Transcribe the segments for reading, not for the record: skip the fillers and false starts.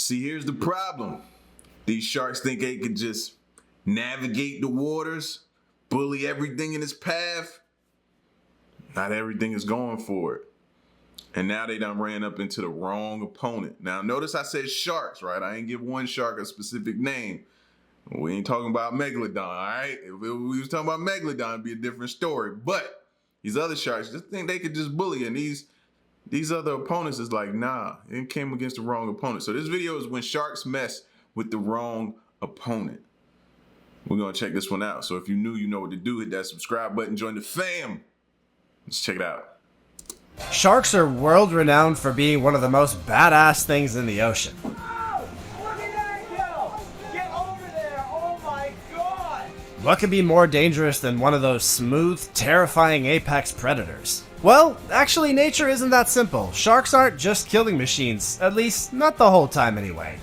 See, here's the problem. These sharks think they can just navigate the waters, bully everything in its path. Not everything is going for it. And now they done ran up into the wrong opponent. Now, notice I said sharks, right? I ain't give one shark a specific name. We ain't talking about Megalodon, all right? If we was talking about Megalodon, it'd be a different story. But these other sharks just think they could just bully. And these other opponents is like, nah, it came against the wrong opponent. So this video is when sharks mess with the wrong opponent. We're going to check this one out. So if you're new, you know what to do. Hit that subscribe button. Join the fam. Let's check it out. Sharks are world-renowned for being one of the most badass things in the ocean. Oh, look at that go! Get over there! Oh my god! What could be more dangerous than one of those smooth, terrifying apex predators? Well, actually, nature isn't that simple. Sharks aren't just killing machines, at least not the whole time anyway.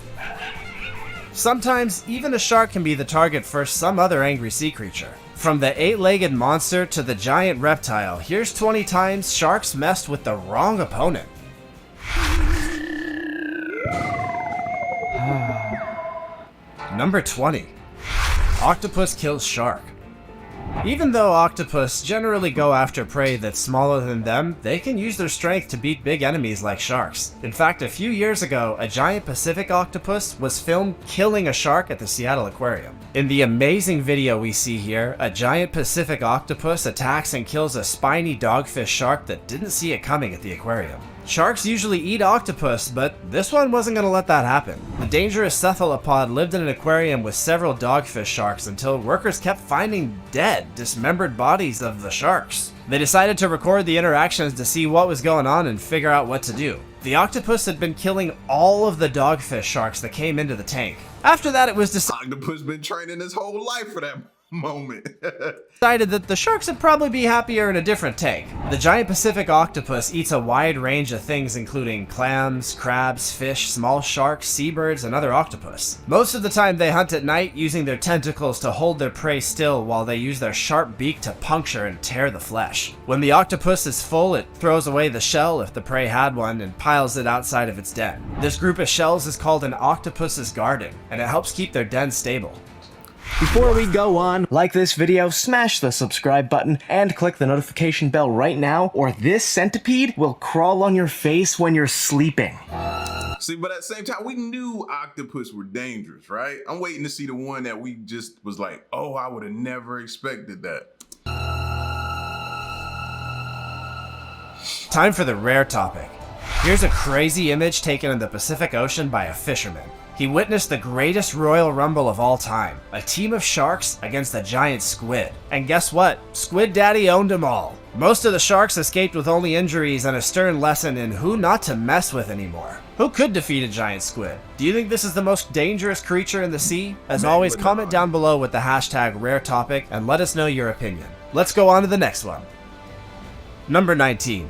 Sometimes, even a shark can be the target for some other angry sea creature. From the 8-legged monster to the giant reptile, here's 20 times sharks messed with the wrong opponent. Number 20. Octopus kills shark. Even though octopus generally go after prey that's smaller than them, they can use their strength to beat big enemies like sharks. In fact, a few years ago, a giant Pacific octopus was filmed killing a shark at the Seattle Aquarium. In the amazing video we see here, a giant Pacific octopus attacks and kills a spiny dogfish shark that didn't see it coming at the aquarium. Sharks usually eat octopus, but this one wasn't going to let that happen. The dangerous cephalopod lived in an aquarium with several dogfish sharks until workers kept finding dead, dismembered bodies of the sharks. They decided to record the interactions to see what was going on and figure out what to do. The octopus had been killing all of the dogfish sharks that came into the tank. After that, it was Octopus been training his whole life for that moment. decided that the sharks would probably be happier in a different tank. The giant Pacific octopus eats a wide range of things including clams, crabs, fish, small sharks, seabirds, and other octopus. Most of the time they hunt at night using their tentacles to hold their prey still while they use their sharp beak to puncture and tear the flesh. When the octopus is full, it throws away the shell if the prey had one and piles it outside of its den. This group of shells is called an octopus's garden, and it helps keep their den stable. Before we go on, like this video, smash the subscribe button, and click the notification bell right now, or this centipede will crawl on your face when you're sleeping. See, but at the same time, we knew octopus were dangerous, right? I'm waiting to see the one that we just was like, oh, I would have never expected that. Time for the rare topic. Here's a crazy image taken in the Pacific Ocean by a fisherman. He witnessed the greatest Royal Rumble of all time, a team of sharks against a giant squid. And guess what? Squid Daddy owned them all. Most of the sharks escaped with only injuries and a stern lesson in who not to mess with anymore. Who could defeat a giant squid? Do you think this is the most dangerous creature in the sea? As always, comment down below with the hashtag rare topic and let us know your opinion. Let's go on to the next one. Number 19.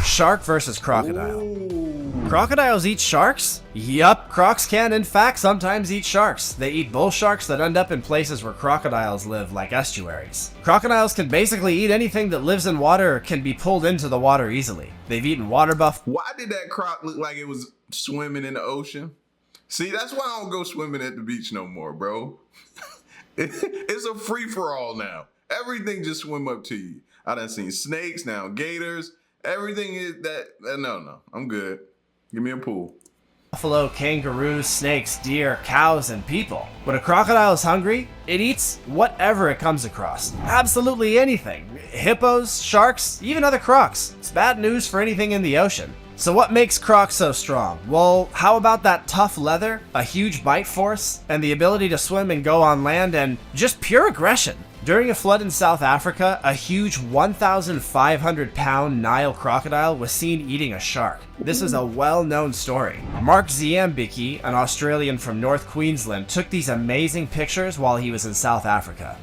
Shark versus crocodile. Ooh. Crocodiles eat sharks? Yup, crocs can in fact sometimes eat sharks. They eat bull sharks that end up in places where crocodiles live, like estuaries. Crocodiles can basically eat anything that lives in water or can be pulled into the water easily. They've eaten water buff. Why did that croc look like it was swimming in the ocean? See, that's why I don't go swimming at the beach no more, bro. It's a free-for-all now. Everything just swim up to you. I done seen snakes, now gators. Everything is that, no, I'm good. Give me a pool. Buffalo, kangaroos, snakes, deer, cows, and people. When a crocodile is hungry, it eats whatever it comes across. Absolutely anything. Hippos, sharks, even other crocs. It's bad news for anything in the ocean. So what makes crocs so strong? Well, how about that tough leather, a huge bite force, and the ability to swim and go on land, and just pure aggression? During a flood in South Africa, a huge 1,500-pound Nile crocodile was seen eating a shark. This is a well-known story. Mark Ziambiki, an Australian from North Queensland, took these amazing pictures while he was in South Africa.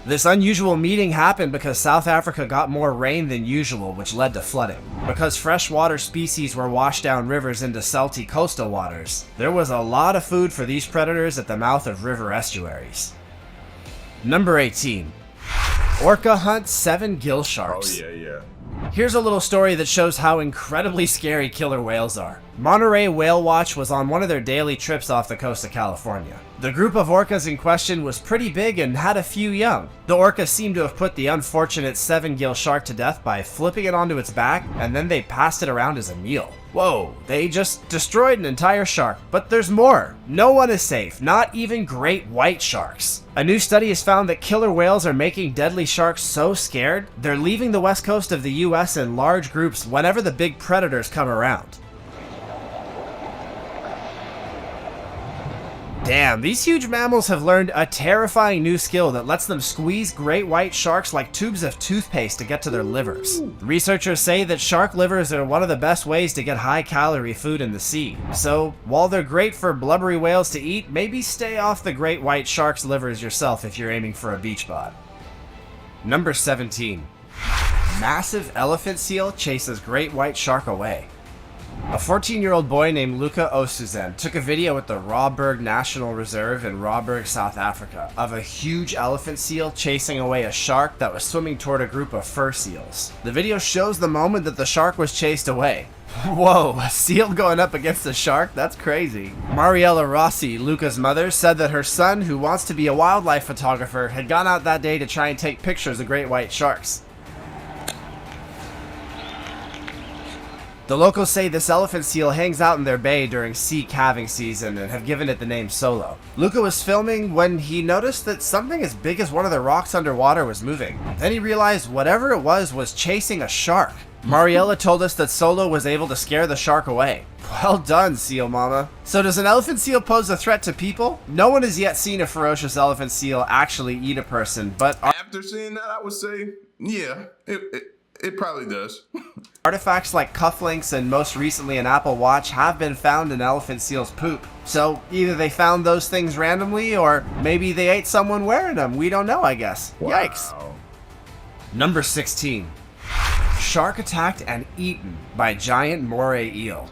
This unusual meeting happened because South Africa got more rain than usual, which led to flooding. Because freshwater species were washed down rivers into salty coastal waters, there was a lot of food for these predators at the mouth of river estuaries. Number 18. Orca hunts 7 gill sharks. Oh, yeah. Here's a little story that shows how incredibly scary killer whales are. Monterey Whale Watch was on one of their daily trips off the coast of California. The group of orcas in question was pretty big and had a few young. The orcas seemed to have put the unfortunate 7-gill shark to death by flipping it onto its back, and then they passed it around as a meal. Whoa, they just destroyed an entire shark. But there's more. No one is safe, not even great white sharks. A new study has found that killer whales are making deadly sharks so scared, they're leaving the west coast of the US in large groups whenever the big predators come around. Damn, these huge mammals have learned a terrifying new skill that lets them squeeze great white sharks like tubes of toothpaste to get to their livers. Researchers say that shark livers are one of the best ways to get high-calorie food in the sea. So, while they're great for blubbery whales to eat, maybe stay off the great white shark's livers yourself if you're aiming for a beach bod. Number 17. Massive elephant seal chases great white shark away. A 14-year-old boy named Luca Osuzen took a video at the Rawberg National Reserve in Rawberg, South Africa, of a huge elephant seal chasing away a shark that was swimming toward a group of fur seals. The video shows the moment that the shark was chased away. Whoa, a seal going up against a shark? That's crazy. Mariella Rossi, Luca's mother, said that her son, who wants to be a wildlife photographer, had gone out that day to try and take pictures of great white sharks. The locals say this elephant seal hangs out in their bay during sea calving season and have given it the name Solo. Luca was filming when he noticed that something as big as one of the rocks underwater was moving. Then he realized whatever it was chasing a shark. Mariella told us that Solo was able to scare the shark away. Well done, seal mama. So does an elephant seal pose a threat to people? No one has yet seen a ferocious elephant seal actually eat a person, but After seeing that, I would say, yeah, it probably does. artifacts like cufflinks and most recently an Apple Watch have been found in elephant seals' poop. So either they found those things randomly or maybe they ate someone wearing them. We don't know, I guess. Wow. Yikes. Number 16. Shark attacked and eaten by giant moray eel.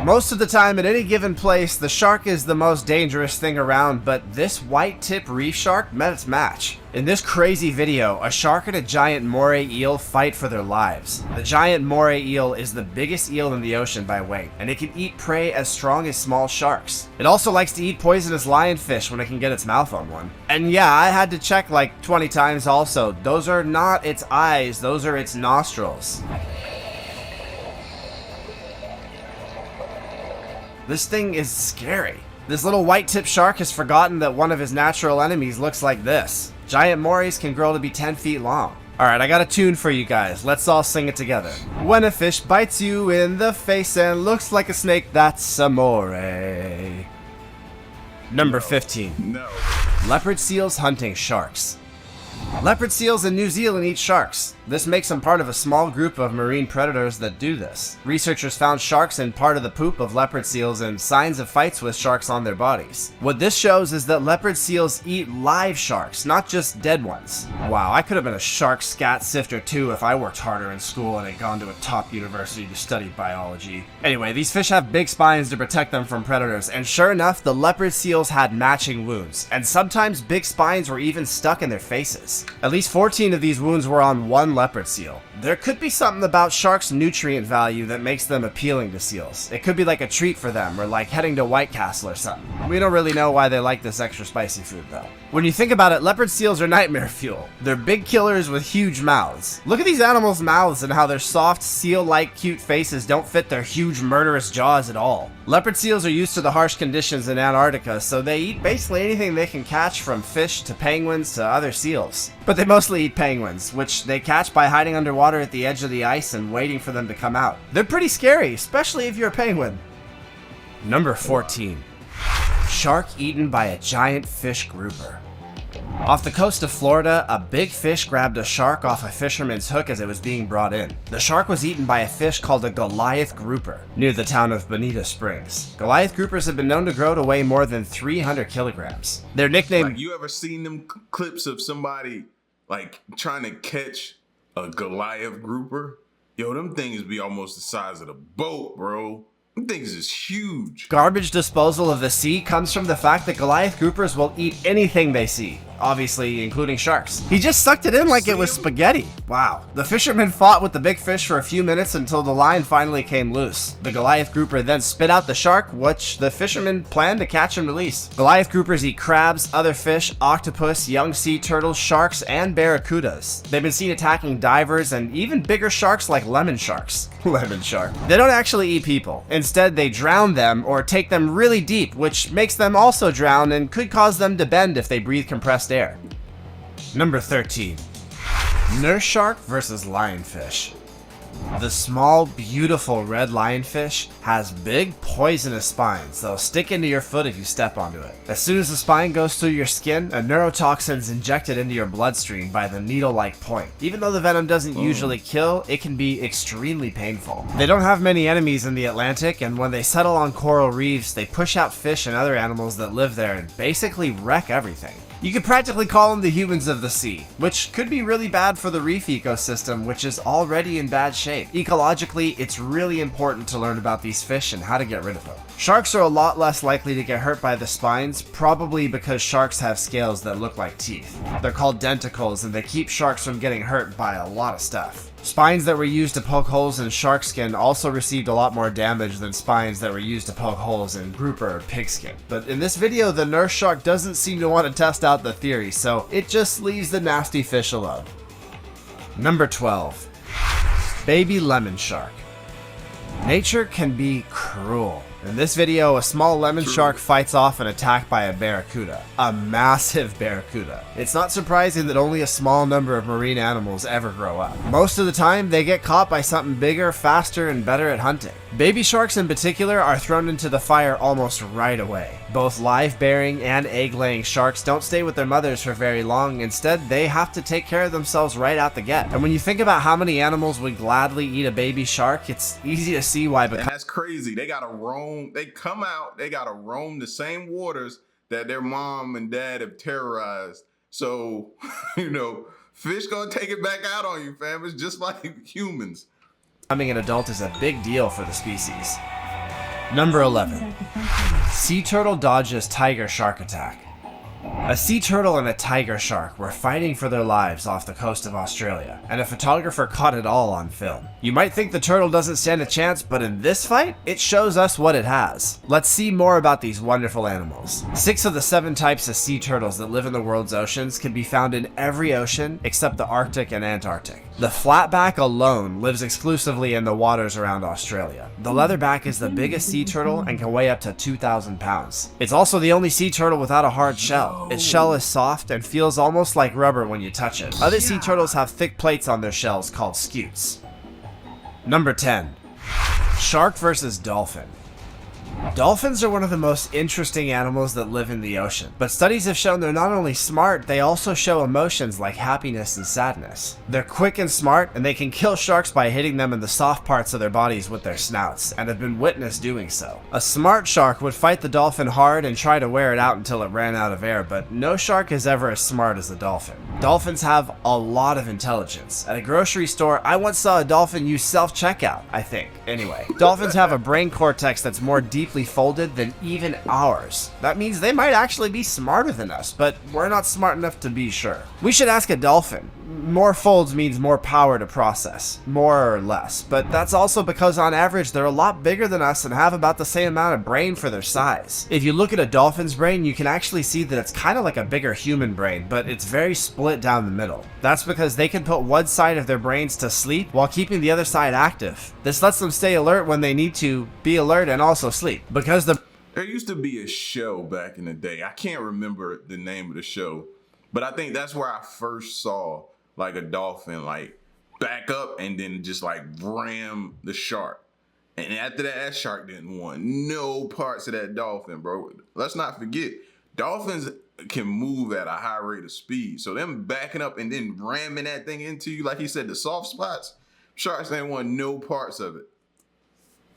Most of the time at any given place, the shark is the most dangerous thing around, but this white tip reef shark met its match. In this crazy video, a shark and a giant moray eel fight for their lives. The giant moray eel is the biggest eel in the ocean by weight, and it can eat prey as strong as small sharks. It also likes to eat poisonous lionfish when it can get its mouth on one. And yeah, I had to check like 20 times also. Those are not its eyes, those are its nostrils. This thing is scary. This little white-tipped shark has forgotten that one of his natural enemies looks like this. Giant morays can grow to be 10 feet long. Alright, I got a tune for you guys. Let's all sing it together. When a fish bites you in the face and looks like a snake, that's a moray. Number 15. No. Leopard seals hunting sharks. Leopard seals in New Zealand eat sharks. This makes them part of a small group of marine predators that do this. Researchers found sharks in part of the poop of leopard seals and signs of fights with sharks on their bodies. What this shows is that leopard seals eat live sharks, not just dead ones. Wow, I could have been a shark scat sifter too if I worked harder in school and had gone to a top university to study biology. Anyway, these fish have big spines to protect them from predators, and sure enough, the leopard seals had matching wounds, and sometimes big spines were even stuck in their faces. At least 14 of these wounds were on one leopard seal. There could be something about sharks' nutrient value that makes them appealing to seals. It could be like a treat for them, or like heading to White Castle or something. We don't really know why they like this extra spicy food though. When you think about it, leopard seals are nightmare fuel. They're big killers with huge mouths. Look at these animals' mouths and how their soft, seal-like cute faces don't fit their huge murderous jaws at all. Leopard seals are used to the harsh conditions in Antarctica, so they eat basically anything they can catch, from fish to penguins to other seals. But they mostly eat penguins, which they catch by hiding underwater at the edge of the ice and waiting for them to come out. They're pretty scary, especially if you're a penguin. Number 14. Shark eaten by a giant fish grouper. Off the coast of Florida, a big fish grabbed a shark off a fisherman's hook as it was being brought in. The shark was eaten by a fish called a Goliath grouper near the town of Bonita Springs. Goliath groupers have been known to grow to weigh more than 300 kilograms. Their nickname... Like, you ever seen them clips of somebody like trying to catch a Goliath grouper? Yo, them things be almost the size of the boat, bro. Them things is huge. Garbage disposal of the sea comes from the fact that Goliath groupers will eat anything they see. obviously including sharks. He just sucked it in like it was spaghetti. Wow. The fisherman fought with the big fish for a few minutes until the line finally came loose. The Goliath grouper then spit out the shark, which the fisherman planned to catch and release. Goliath groupers eat crabs, other fish, octopus, young sea turtles, sharks, and barracudas. They've been seen attacking divers and even bigger sharks like lemon sharks. Lemon shark. They don't actually eat people. Instead, they drown them or take them really deep, which makes them also drown and could cause them to bend if they breathe compressed air. Number 13. Nurse shark versus lionfish. The small, beautiful red lionfish has big, poisonous spines that'll stick into your foot if you step onto it. As soon as the spine goes through your skin, a neurotoxin is injected into your bloodstream by the needle-like point. Even though the venom doesn't usually kill, it can be extremely painful. They don't have many enemies in the Atlantic, and when they settle on coral reefs, they push out fish and other animals that live there and basically wreck everything. You could practically call them the humans of the sea, which could be really bad for the reef ecosystem, which is already in bad shape. Ecologically, it's really important to learn about these fish and how to get rid of them. Sharks are a lot less likely to get hurt by the spines, probably because sharks have scales that look like teeth. They're called denticles, and they keep sharks from getting hurt by a lot of stuff. Spines that were used to poke holes in shark skin also received a lot more damage than spines that were used to poke holes in grouper or pigskin. But in this video, the nurse shark doesn't seem to want to test out the theory, so it just leaves the nasty fish alone. Number 12. Baby lemon shark. Nature can be cruel. In this video, a small lemon shark fights off an attack by a barracuda. A massive barracuda. It's not surprising that only a small number of marine animals ever grow up. Most of the time, they get caught by something bigger, faster, and better at hunting. Baby sharks in particular are thrown into the fire almost right away. Both live-bearing and egg-laying sharks don't stay with their mothers for very long. Instead, they have to take care of themselves right out the get. And when you think about how many animals would gladly eat a baby shark, it's easy to see why. And that's crazy. They gotta roam. They come out. They gotta roam the same waters that their mom and dad have terrorized. So, fish gonna take it back out on you, fam. It's just like humans. Becoming an adult is a big deal for the species. Number 11. Sea turtle dodges tiger shark attack. A sea turtle and a tiger shark were fighting for their lives off the coast of Australia, and a photographer caught it all on film. You might think the turtle doesn't stand a chance, but in this fight, it shows us what it has. Let's see more about these wonderful animals. 6 of the 7 types of sea turtles that live in the world's oceans can be found in every ocean except the Arctic and Antarctic. The flatback alone lives exclusively in the waters around Australia. The leatherback is the biggest sea turtle and can weigh up to 2,000 pounds. It's also the only sea turtle without a hard shell. Its shell is soft and feels almost like rubber when you touch it. Other sea turtles have thick plates on their shells called scutes. Number 10. Shark versus dolphin. Dolphins are one of the most interesting animals that live in the ocean, but studies have shown they're not only smart, they also show emotions like happiness and sadness. They're quick and smart, and they can kill sharks by hitting them in the soft parts of their bodies with their snouts, and have been witnessed doing so. A smart shark would fight the dolphin hard and try to wear it out until it ran out of air, but no shark is ever as smart as a dolphin. Dolphins have a lot of intelligence. At a grocery store, I once saw a dolphin use self-checkout, I think. Anyway, dolphins have a brain cortex that's more deeply folded than even ours. That means they might actually be smarter than us, but we're not smart enough to be sure. We should ask a dolphin. More folds means more power to process, more or less, but that's also because on average they're a lot bigger than us and have about the same amount of brain for their size. If you look at a dolphin's brain, you can actually see that it's kind of like a bigger human brain, but it's very split down the middle. That's because they can put one side of their brains to sleep while keeping the other side active. This lets them stay alert when they need to be alert and also sleep. Because there used to be a show back in the day. I can't remember the name of the show, but I think that's where I first saw like a dolphin like back up and then just like ram the shark. And after that shark didn't want no parts of that dolphin, bro. Let's not forget, dolphins can move at a high rate of speed. So them backing up and then ramming that thing into you, like he said, the soft spots, sharks ain't want no parts of it.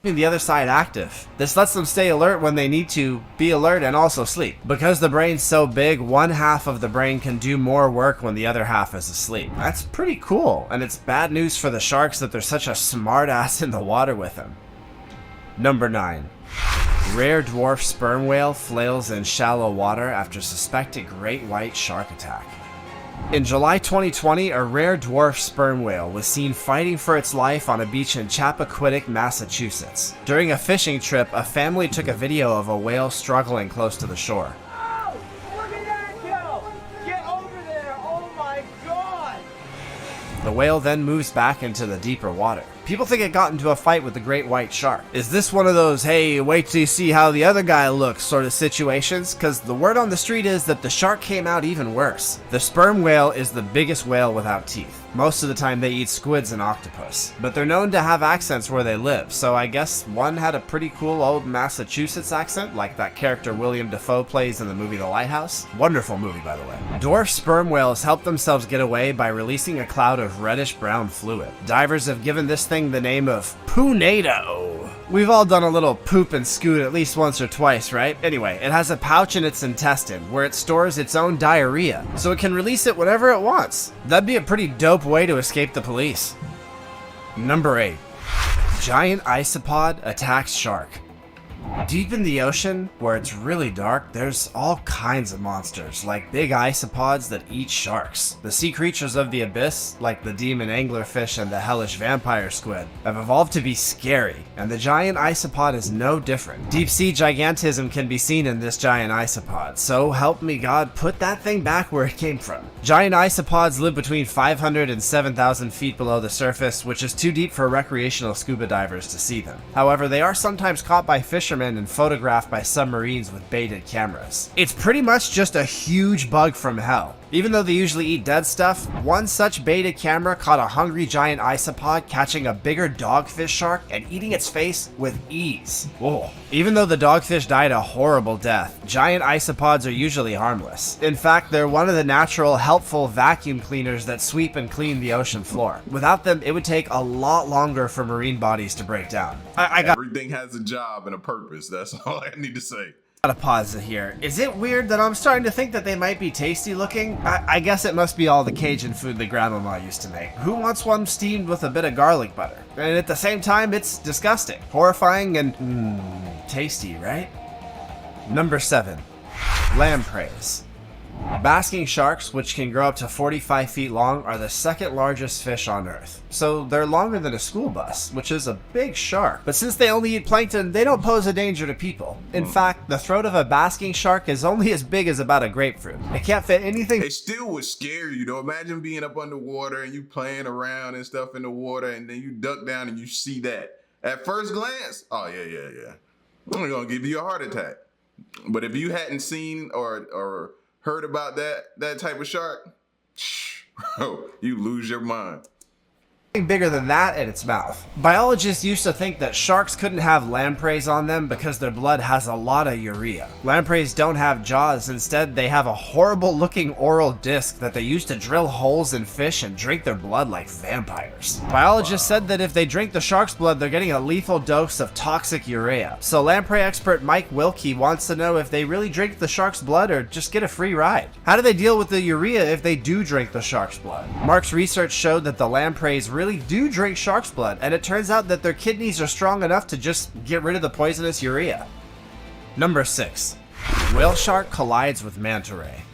The other side active. This lets them stay alert when they need to be alert and also sleep. Because the brain's so big, one half of the brain can do more work when the other half is asleep. That's pretty cool, and it's bad news for the sharks that there's such a smart ass in the water with them. Number 9. Rare dwarf sperm whale flails in shallow water after suspected great white shark attack. In July 2020, a rare dwarf sperm whale was seen fighting for its life on a beach in Chappaquiddick, Massachusetts. During a fishing trip, a family took a video of a whale struggling close to the shore. Oh, look at that go! Get over there! Oh my god! The whale then moves back into the deeper water. People think it got into a fight with the great white shark. Is this one of those, hey, wait till you see how the other guy looks sort of situations? Because the word on the street is that the shark came out even worse. The sperm whale is the biggest whale without teeth. Most of the time they eat squids and octopus, but they're known to have accents where they live, so I guess one had a pretty cool old Massachusetts accent, like that character William Dafoe plays in the movie The Lighthouse. Wonderful movie, by the way. Dwarf sperm whales help themselves get away by releasing a cloud of reddish-brown fluid. Divers have given this thing the name of Poonado. We've all done a little poop and scoot at least once or twice, right? Anyway, it has a pouch in its intestine where it stores its own diarrhea, so it can release it whenever it wants. That'd be a pretty dope way to escape the police. Number 8. Giant isopod attacks shark. Deep in the ocean, where it's really dark, there's all kinds of monsters, like big isopods that eat sharks. The sea creatures of the abyss, like the demon anglerfish and the hellish vampire squid, have evolved to be scary, and the giant isopod is no different. Deep sea gigantism can be seen in this giant isopod, so help me God, put that thing back where it came from. Giant isopods live between 500 and 7,000 feet below the surface, which is too deep for recreational scuba divers to see them. However, they are sometimes caught by fishermen and photographed by submarines with baited cameras. It's pretty much just a huge bug from hell. Even though they usually eat dead stuff, one such baited camera caught a hungry giant isopod catching a bigger dogfish shark and eating its face with ease. Whoa. Even though the dogfish died a horrible death, giant isopods are usually harmless. In fact, they're one of the natural, helpful vacuum cleaners that sweep and clean the ocean floor. Without them, it would take a lot longer for marine bodies to break down. Everything has a job and a purpose. That's all I need to say. Gotta pause it here. Is it weird that I'm starting to think that they might be tasty looking? I guess it must be all the Cajun food that grandmama used to make. Who wants one steamed with a bit of garlic butter? And at the same time, it's disgusting, horrifying, and tasty, right? Number 7. Lampreys. Basking sharks, which can grow up to 45 feet long, are the second largest fish on Earth. So they're longer than a school bus, which is a big shark. But since they only eat plankton, they don't pose a danger to people. In fact, the throat of a basking shark is only as big as about a grapefruit. It can't fit anything. It still would scare you, though. Imagine being up underwater and you playing around and stuff in the water, and then you duck down and you see that. At first glance, oh yeah. I'm gonna give you a heart attack. But if you hadn't seen or heard about that type of shark, bro, you lose your mind. Bigger than that in its mouth. Biologists used to think that sharks couldn't have lampreys on them because their blood has a lot of urea. Lampreys don't have jaws, instead they have a horrible looking oral disc that they use to drill holes in fish and drink their blood like vampires. Biologists said that if they drink the shark's blood, they're getting a lethal dose of toxic urea. So lamprey expert Mike Wilkie wants to know if they really drink the shark's blood or just get a free ride. How do they deal with the urea if they do drink the shark's blood? Mark's research showed that the lampreys really do drink shark's blood, and it turns out that their kidneys are strong enough to just get rid of the poisonous urea. Number 6. Whale shark collides with manta ray.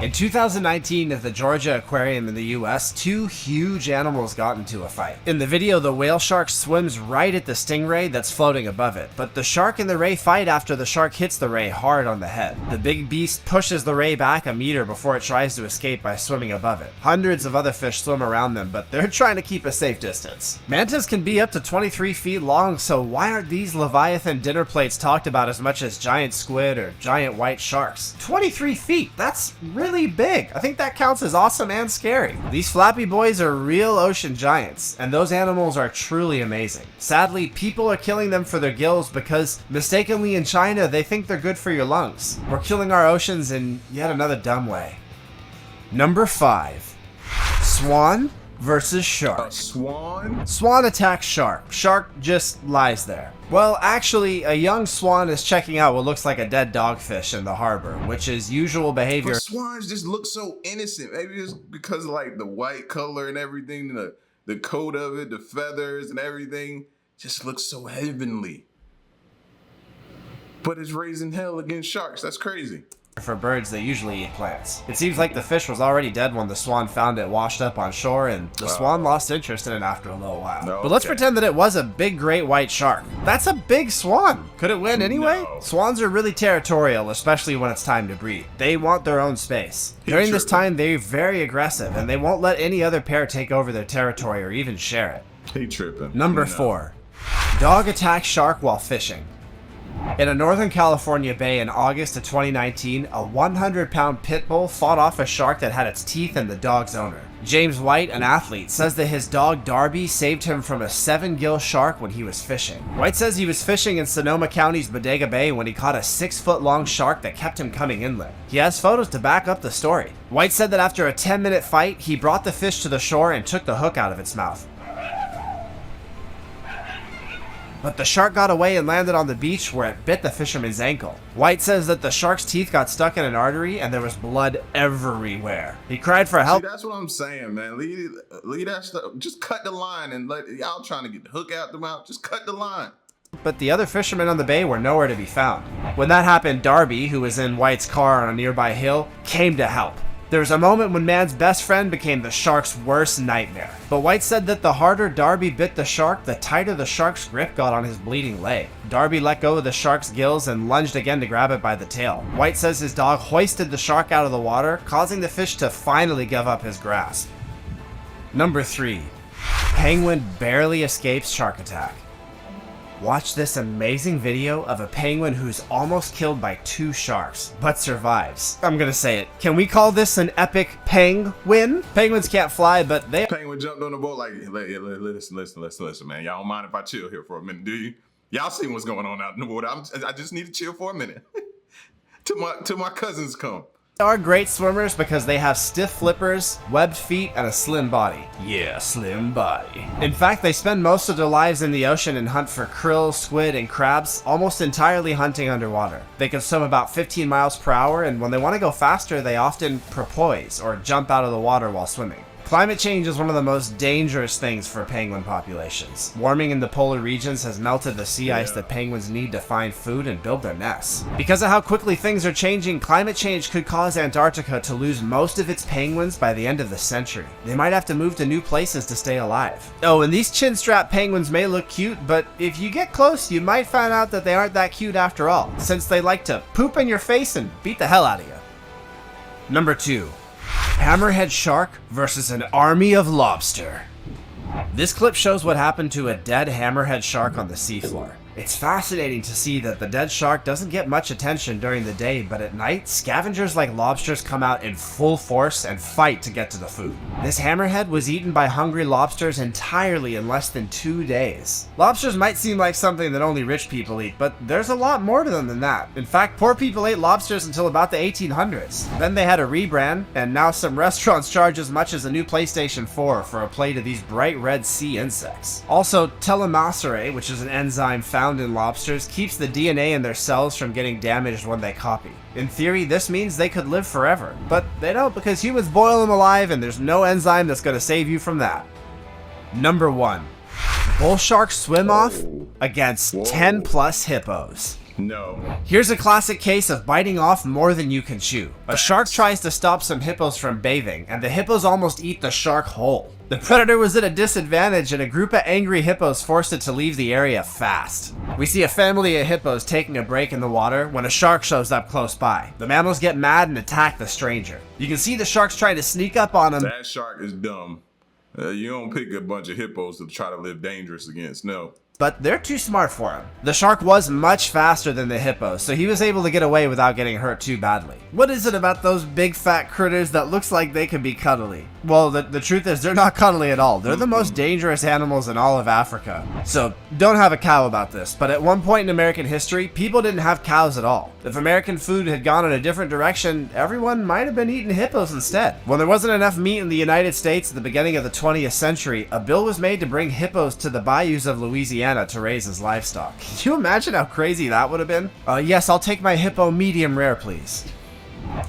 In 2019 at the Georgia Aquarium in the US, 2 huge animals got into a fight. In the video, the whale shark swims right at the stingray that's floating above it, but the shark and the ray fight after the shark hits the ray hard on the head. The big beast pushes the ray back a meter before it tries to escape by swimming above it. Hundreds of other fish swim around them, but they're trying to keep a safe distance. Mantas can be up to 23 feet long, so why aren't these Leviathan dinner plates talked about as much as giant squid or giant white sharks? 23 feet, that's really big. I think that counts as awesome and scary. These flappy boys are real ocean giants, and those animals are truly amazing. Sadly, people are killing them for their gills because mistakenly in China they think they're good for your lungs. We're killing our oceans in yet another dumb way. Number 5. Swan versus shark. Swan? Swan attacks shark. Shark just lies there. Well, actually, a young swan is checking out what looks like a dead dogfish in the harbor, which is usual behavior. But swans just look so innocent. Maybe it's because of like the white color and everything, the coat of it, the feathers and everything just looks so heavenly. But it's raising hell against sharks. That's crazy. For birds, they usually eat plants. It seems like the fish was already dead when the swan found it washed up on shore, and the swan lost interest in it after a little while. No, but let's pretend that it was a big great white shark. That's a big swan. Could it win anyway? No. Swans are really territorial, especially when it's time to breed. They want their own space. During this time, they're very aggressive, and they won't let any other pair take over their territory or even share it. He tripping. Number 4. Dog attacks shark while fishing. In a Northern California bay in August of 2019, a 100-pound pit bull fought off a shark that had its teeth in the dog's owner. James White, an athlete, says that his dog Darby saved him from a 7-gill shark when he was fishing. White says he was fishing in Sonoma County's Bodega Bay when he caught a 6-foot-long shark that kept him coming inland. He has photos to back up the story. White said that after a 10-minute fight, he brought the fish to the shore and took the hook out of its mouth. But the shark got away and landed on the beach where it bit the fisherman's ankle. White says that the shark's teeth got stuck in an artery and there was blood everywhere. He cried for help. See, that's what I'm saying, man. Leave that stuff. Just cut the line and let y'all trying to get the hook out the mouth. Just cut the line. But the other fishermen on the bay were nowhere to be found. When that happened, Darby, who was in White's car on a nearby hill, came to help. There was a moment when man's best friend became the shark's worst nightmare. But White said that the harder Darby bit the shark, the tighter the shark's grip got on his bleeding leg. Darby let go of the shark's gills and lunged again to grab it by the tail. White says his dog hoisted the shark out of the water, causing the fish to finally give up his grasp. Number 3. Penguin barely escapes shark attack. Watch this amazing video of a penguin who's almost killed by 2 sharks, but survives. I'm gonna say it. Can we call this an epic penguin? Penguins can't fly, but they... Penguin jumped on the boat like, listen, man. Y'all don't mind if I chill here for a minute, do you? Y'all see what's going on out in the water. I just need to chill for a minute. till my cousins come. Are great swimmers because they have stiff flippers, webbed feet, and a slim body. Yeah, slim body. In fact, they spend most of their lives in the ocean and hunt for krill, squid, and crabs, almost entirely hunting underwater. They can swim about 15 miles per hour, and when they want to go faster, they often porpoise, or jump out of the water while swimming. Climate change is one of the most dangerous things for penguin populations. Warming in the polar regions has melted the sea ice that penguins need to find food and build their nests. Because of how quickly things are changing, climate change could cause Antarctica to lose most of its penguins by the end of the century. They might have to move to new places to stay alive. Oh, and these chin-strap penguins may look cute, but if you get close, you might find out that they aren't that cute after all, since they like to poop in your face and beat the hell out of you. Number 2. Hammerhead shark versus an army of lobster. This clip shows what happened to a dead hammerhead shark on the seafloor. It's fascinating to see that the dead shark doesn't get much attention during the day, but at night, scavengers like lobsters come out in full force and fight to get to the food. This hammerhead was eaten by hungry lobsters entirely in less than 2 days. Lobsters might seem like something that only rich people eat, but there's a lot more to them than that. In fact, poor people ate lobsters until about the 1800s. Then they had a rebrand, and now some restaurants charge as much as a new PlayStation 4 for a plate of these bright red sea insects. Also, telomerase, which is an enzyme found in lobsters, keeps the DNA in their cells from getting damaged when they copy. In theory, this means they could live forever, but they don't because humans boil them alive and there's no enzyme that's going to save you from that. Number 1. Bull sharks swim off against 10 plus hippos. No. Here's a classic case of biting off more than you can chew. A shark tries to stop some hippos from bathing, and the hippos almost eat the shark whole. The predator was at a disadvantage, and a group of angry hippos forced it to leave the area fast. We see a family of hippos taking a break in the water when a shark shows up close by. The mammals get mad and attack the stranger. You can see the sharks trying to sneak up on him. That shark is dumb. You don't pick a bunch of hippos to try to live dangerous against, no. But they're too smart for him. The shark was much faster than the hippos, so he was able to get away without getting hurt too badly. What is it about those big fat critters that looks like they could be cuddly? Well, the truth is they're not cuddly at all. They're the most dangerous animals in all of Africa. So don't have a cow about this, but at one point in American history, people didn't have cows at all. If American food had gone in a different direction, everyone might have been eating hippos instead. When there wasn't enough meat in the United States at the beginning of the 20th century, a bill was made to bring hippos to the bayous of Louisiana to raise as livestock. Can you imagine how crazy that would have been? Yes, I'll take my hippo medium rare, please.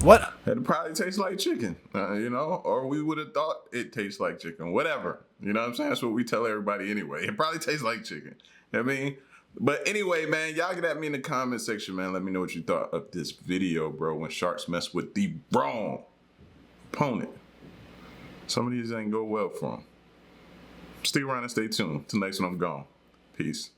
What? It probably tastes like chicken, or we would have thought it tastes like chicken, whatever. You know what I'm saying? That's what we tell everybody anyway. It probably tastes like chicken. I mean, But anyway, man, y'all get at me in the comment section, man. Let me know what you thought of this video, bro. When sharks mess with the wrong opponent. Some of these ain't go well for them. Stick around and stay tuned. Till next one, I'm gone. Peace.